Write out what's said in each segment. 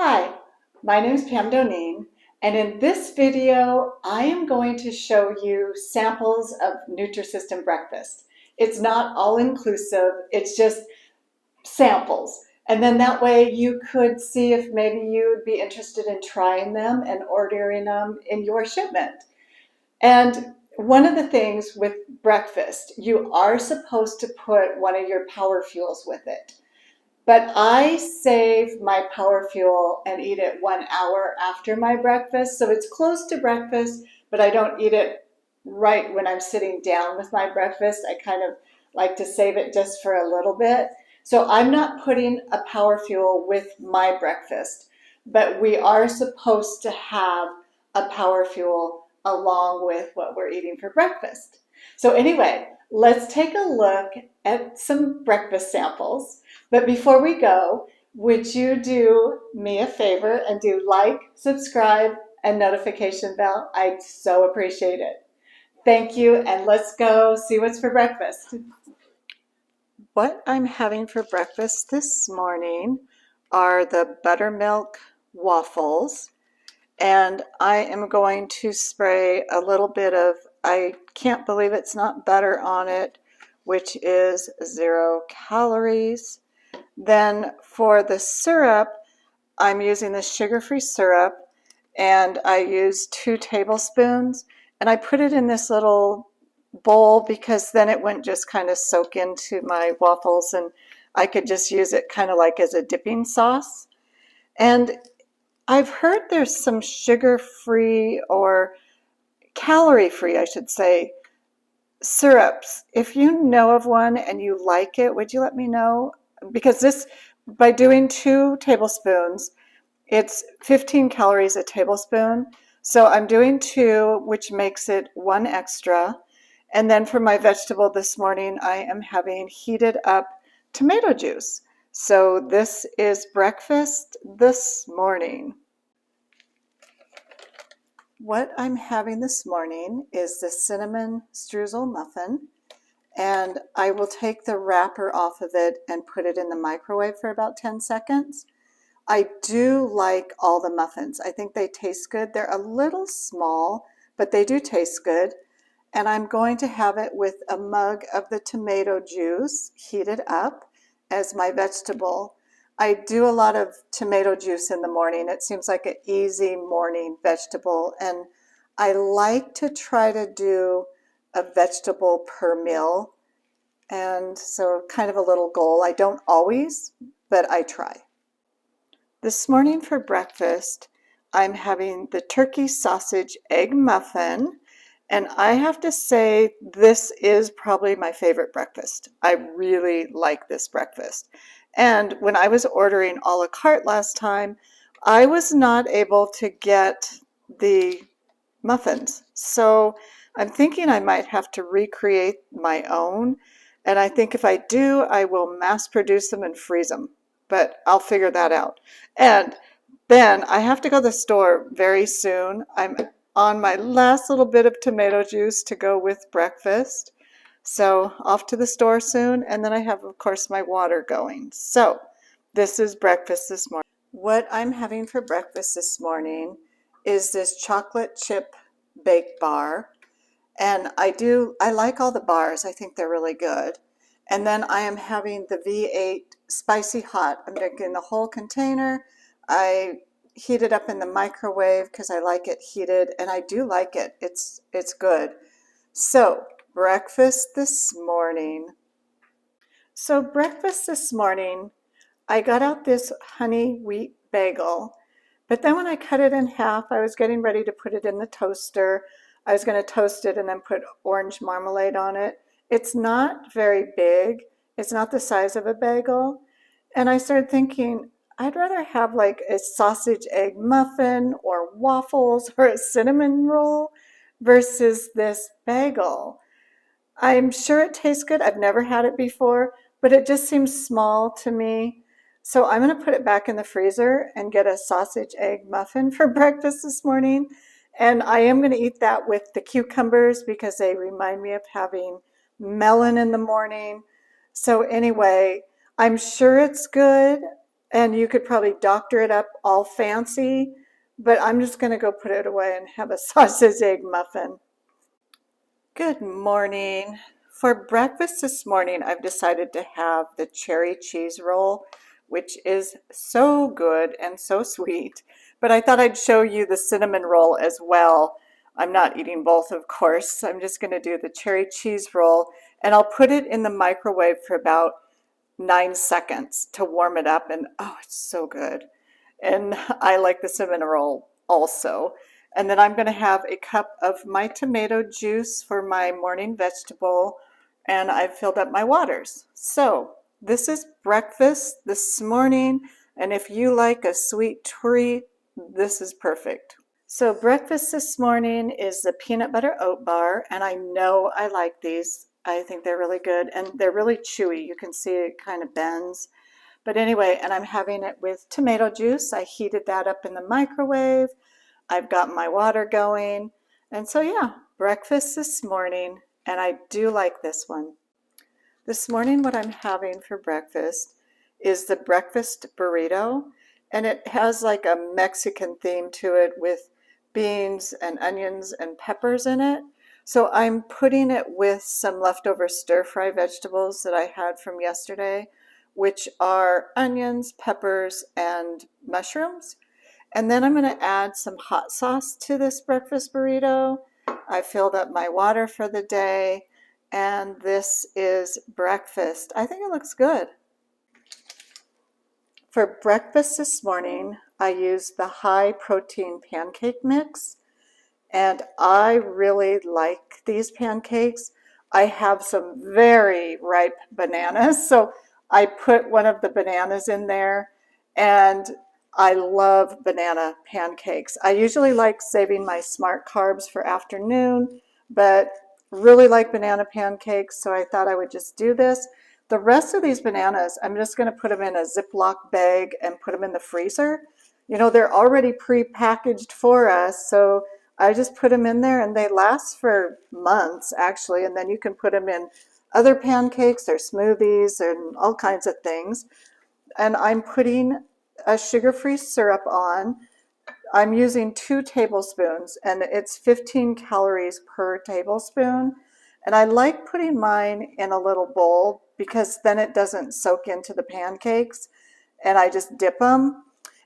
Hi, my name is Pam Doneen, and in this video, I am going to show you samples of Nutrisystem breakfast. It's not all inclusive, it's just samples. And then that way you could see if maybe you would be interested in trying them and ordering them in your shipment. And one of the things with breakfast, you are supposed to put one of your power fuels with it. But I save my power fuel and eat it 1 hour after my breakfast. So it's close to breakfast, but I don't eat it right when I'm sitting down with my breakfast. I kind of like to save it just for a little bit. So I'm not putting a power fuel with my breakfast, but we are supposed to have a power fuel along with what we're eating for breakfast. So anyway, let's take a look at some breakfast samples. But before we go, would you do me a favor and do like, subscribe, and notification bell? I'd so appreciate it. Thank you, and let's go see what's for breakfast. What I'm having for breakfast this morning are the buttermilk waffles, and I am going to spray a little bit of, I can't believe it's not butter on it, which is 0 calories. Then for the syrup, I'm using the sugar-free syrup, and I use 2 tablespoons, and I put it in this little bowl because then it wouldn't just kind of soak into my waffles, and I could just use it kind of like as a dipping sauce. And I've heard there's some sugar-free or calorie-free, I should say, syrups. If you know of one and you like it, would you let me know? Because this, by doing 2 tablespoons, it's 15 calories a tablespoon. So I'm doing 2, which makes it 1 extra. And then for my vegetable this morning, I am having heated up tomato juice. So this is breakfast this morning. What I'm having this morning is the cinnamon streusel muffin, and I will take the wrapper off of it and put it in the microwave for about 10 seconds. I do like all the muffins. I think they taste good. They're a little small, but they do taste good. And I'm going to have it with a mug of the tomato juice heated up as my vegetable. I do a lot of tomato juice in the morning. It seems like an easy morning vegetable, and I like to try to do a vegetable per meal, and so kind of a little goal. I don't always, but I try. This morning for breakfast, I'm having the turkey sausage egg muffin, and I have to say this is probably my favorite breakfast. I really like this breakfast. And when I was ordering a la carte last time, I was not able to get the muffins. So I'm thinking I might have to recreate my own. And I think if I do, I will mass produce them and freeze them. But I'll figure that out. And then I have to go to the store very soon. I'm on my last little bit of tomato juice to go with breakfast. So off to the store soon, and then I have, of course, my water going. So this is breakfast this morning. What I'm having for breakfast this morning is this chocolate chip bake bar. And I like all the bars. I think they're really good. And then I am having the V8 spicy hot. I'm drinking the whole container. I heat it up in the microwave because I like it heated, and I do like it. It's good. So breakfast this morning. I got out this honey wheat bagel, but then when I cut it in half, I was getting ready to put it in the toaster. I was going to toast it and then put orange marmalade on it. It's not very big. It's not the size of a bagel. And I started thinking, I'd rather have like a sausage egg muffin or waffles or a cinnamon roll versus this bagel. I'm sure it tastes good. I've never had it before, but it just seems small to me. So I'm going to put it back in the freezer and get a sausage egg muffin for breakfast this morning. And I am going to eat that with the cucumbers because they remind me of having melon in the morning. So anyway, I'm sure it's good. And you could probably doctor it up all fancy, but I'm just going to go put it away and have a sausage egg muffin. Good morning. For breakfast this morning, I've decided to have the cherry cheese roll, which is so good and so sweet. But I thought I'd show you the cinnamon roll as well. I'm not eating both, of course. I'm just going to do the cherry cheese roll, and I'll put it in the microwave for about 9 seconds to warm it up. And oh, it's so good. And I like the cinnamon roll also. And then I'm going to have a cup of my tomato juice for my morning vegetable, and I've filled up my waters. So this is breakfast this morning, and if you like a sweet treat, this is perfect. So breakfast this morning is the peanut butter oat bar, and I know I like these. I think they're really good, and they're really chewy. You can see it kind of bends. But anyway, and I'm having it with tomato juice. I heated that up in the microwave. I've got my water going. And so yeah, breakfast this morning, and I do like this one. This morning what I'm having for breakfast is the breakfast burrito, and it has like a Mexican theme to it with beans and onions and peppers in it. So I'm putting it with some leftover stir-fry vegetables that I had from yesterday, which are onions, peppers, and mushrooms. And then I'm going to add some hot sauce to this breakfast burrito. I filled up my water for the day, and this is breakfast. I think it looks good. For breakfast this morning, I used the high protein pancake mix, and I really like these pancakes. I have some very ripe bananas, so I put one of the bananas in there, and I love banana pancakes. I usually like saving my smart carbs for afternoon, but really like banana pancakes, so I thought I would just do this. The rest of these bananas, I'm just going to put them in a Ziploc bag and put them in the freezer. You know, they're already pre-packaged for us, so I just put them in there, and they last for months, actually, and then you can put them in other pancakes or smoothies and all kinds of things. And I'm putting a sugar-free syrup on. I'm using 2 tablespoons, and it's 15 calories per tablespoon. And I like putting mine in a little bowl because then it doesn't soak into the pancakes, and I just dip them.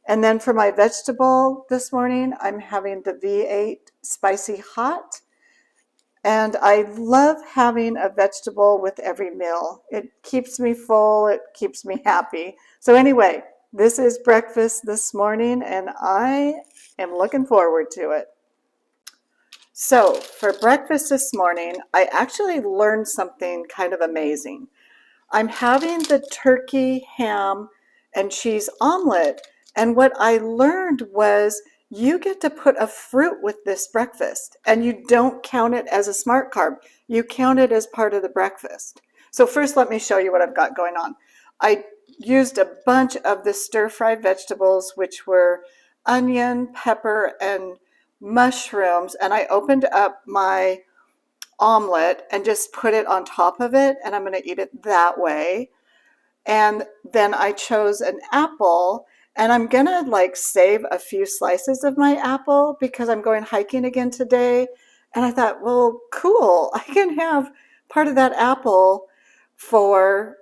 And then for my vegetable this morning, I'm having the V8 Spicy Hot. And I love having a vegetable with every meal. It keeps me full, it keeps me happy. So anyway, this is breakfast this morning, and I am looking forward to it. So for breakfast this morning, I actually learned something kind of amazing. I'm having the turkey, ham, and cheese omelet, and what I learned was you get to put a fruit with this breakfast, and you don't count it as a smart carb. You count it as part of the breakfast. So first, let me show you what I've got going on. I used a bunch of the stir-fried vegetables, which were onion, pepper, and mushrooms, and I opened up my omelet and just put it on top of it, and I'm going to eat it that way. And then I chose an apple, and I'm going to like save a few slices of my apple because I'm going hiking again today. And I thought, well, cool, I can have part of that apple for,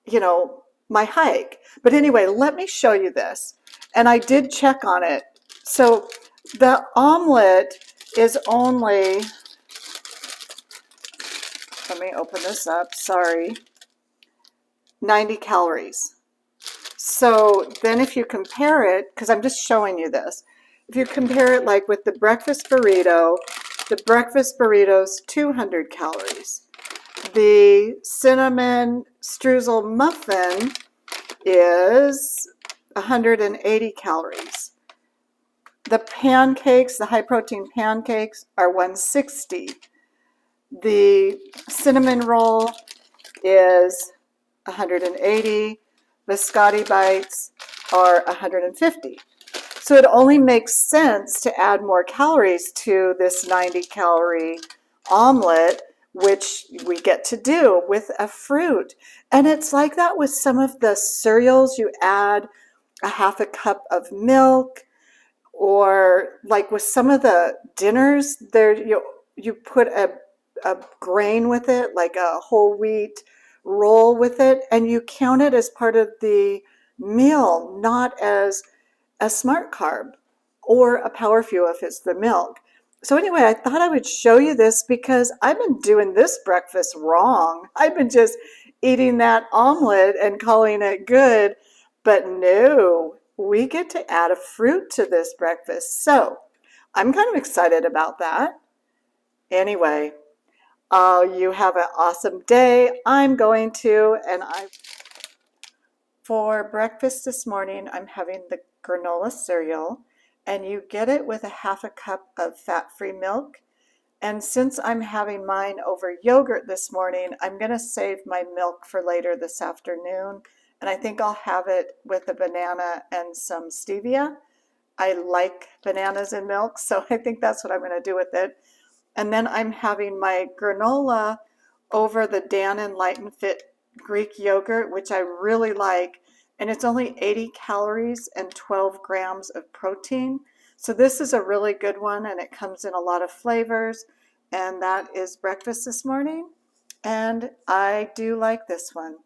you know, my hike. But anyway, let me show you this. And I did check on it. So the omelet is only, let me open this up, sorry, 90 calories. So then if you compare it, because I'm just showing you this, if you compare it like with the breakfast burrito, the breakfast burrito's 200 calories. The cinnamon streusel muffin is 180 calories. The pancakes, the high protein pancakes, are 160. The cinnamon roll is 180. Biscotti bites are 150. So it only makes sense to add more calories to this 90 calorie omelet, which we get to do with a fruit. And it's like that with some of the cereals you add a half a cup of milk, or like with some of the dinners, there you put a grain with it, like a whole wheat roll with it, and you count it as part of the meal, not as a smart carb or a power fuel if it's the milk. So anyway, I thought I would show you this because I've been doing this breakfast wrong. I've been just eating that omelet and calling it good, but no, we get to add a fruit to this breakfast. So I'm kind of excited about that. Anyway, you have an awesome day. I'm going to, for breakfast this morning, I'm having the granola cereal, and you get it with a half a cup of fat-free milk. And since I'm having mine over yogurt this morning, I'm going to save my milk for later this afternoon. And I think I'll have it with a banana and some stevia. I like bananas in milk, so I think that's what I'm going to do with it. And then I'm having my granola over the Dannon Light and Fit Greek yogurt, which I really like. And it's only 80 calories and 12 grams of protein. So this is a really good one, and it comes in a lot of flavors. And that is breakfast this morning. And I do like this one.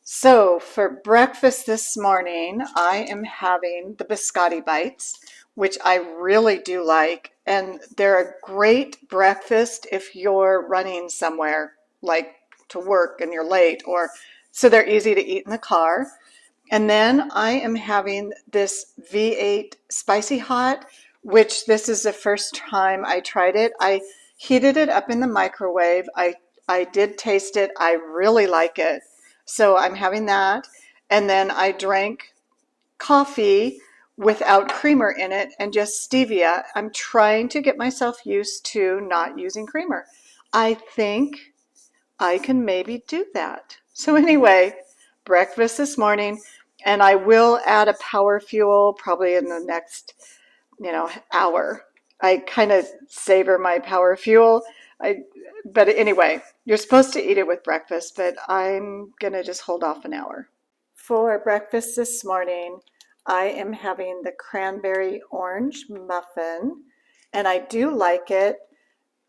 So for breakfast this morning, I am having the Biscotti bites, which I really do like. And they're a great breakfast if you're running somewhere, like to work and you're late, or so they're easy to eat in the car. And then I am having this V8 Spicy Hot, which this is the first time I tried it. I heated it up in the microwave. I did taste it. I really like it. So I'm having that. And then I drank coffee without creamer in it and just stevia. I'm trying to get myself used to not using creamer. I think I can maybe do that. So anyway, breakfast this morning, and I will add a power fuel probably in the next, hour. I kind of savor my power fuel. But anyway, you're supposed to eat it with breakfast, but I'm gonna just hold off an hour. For breakfast this morning, I am having the cranberry orange muffin, and I do like it.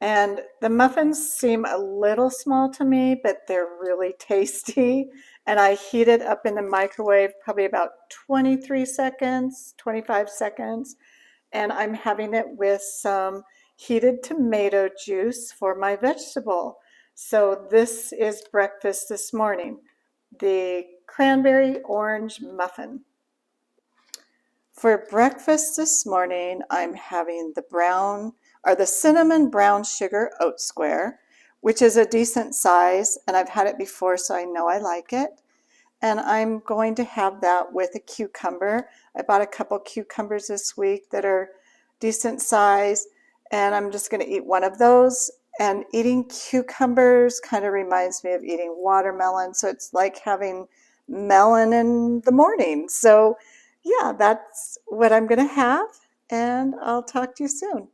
And the muffins seem a little small to me, but they're really tasty. And I heat it up in the microwave probably about 23 seconds, 25 seconds. And I'm having it with some heated tomato juice for my vegetable. So this is breakfast this morning, the cranberry orange muffin. For breakfast this morning, I'm having the cinnamon brown sugar oat square, which is a decent size, and I've had it before, so I know I like it. And I'm going to have that with a cucumber. I bought a couple cucumbers this week that are decent size, and I'm just going to eat one of those. And eating cucumbers kind of reminds me of eating watermelon, so it's like having melon in the morning. So yeah, that's what I'm going to have, and I'll talk to you soon.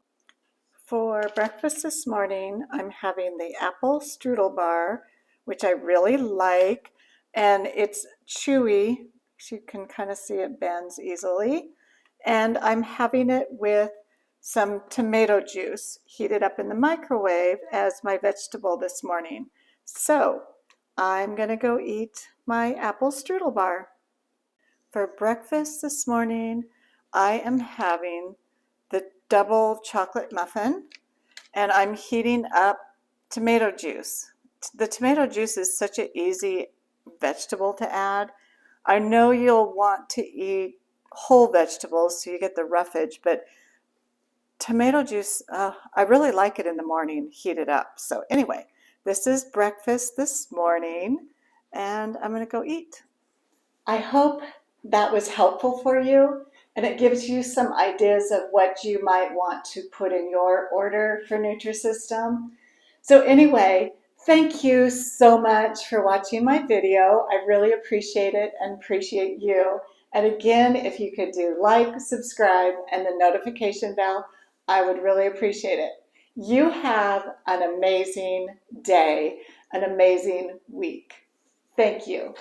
For breakfast this morning, I'm having the apple strudel bar, which I really like, and it's chewy. You can kind of see it bends easily. And I'm having it with some tomato juice heated up in the microwave as my vegetable this morning. So I'm going to go eat my apple strudel bar. For breakfast this morning, I am having the double chocolate muffin, and I'm heating up tomato juice. The tomato juice is such an easy vegetable to add. I know you'll want to eat whole vegetables so you get the roughage, but tomato juice, I really like it in the morning, heated up. So anyway, this is breakfast this morning, and I'm going to go eat. I hope that was helpful for you, and it gives you some ideas of what you might want to put in your order for Nutrisystem. So anyway, thank you so much for watching my video. I really appreciate it and appreciate you. And again, if you could do like, subscribe, and the notification bell, I would really appreciate it. You have an amazing day, an amazing week. Thank you.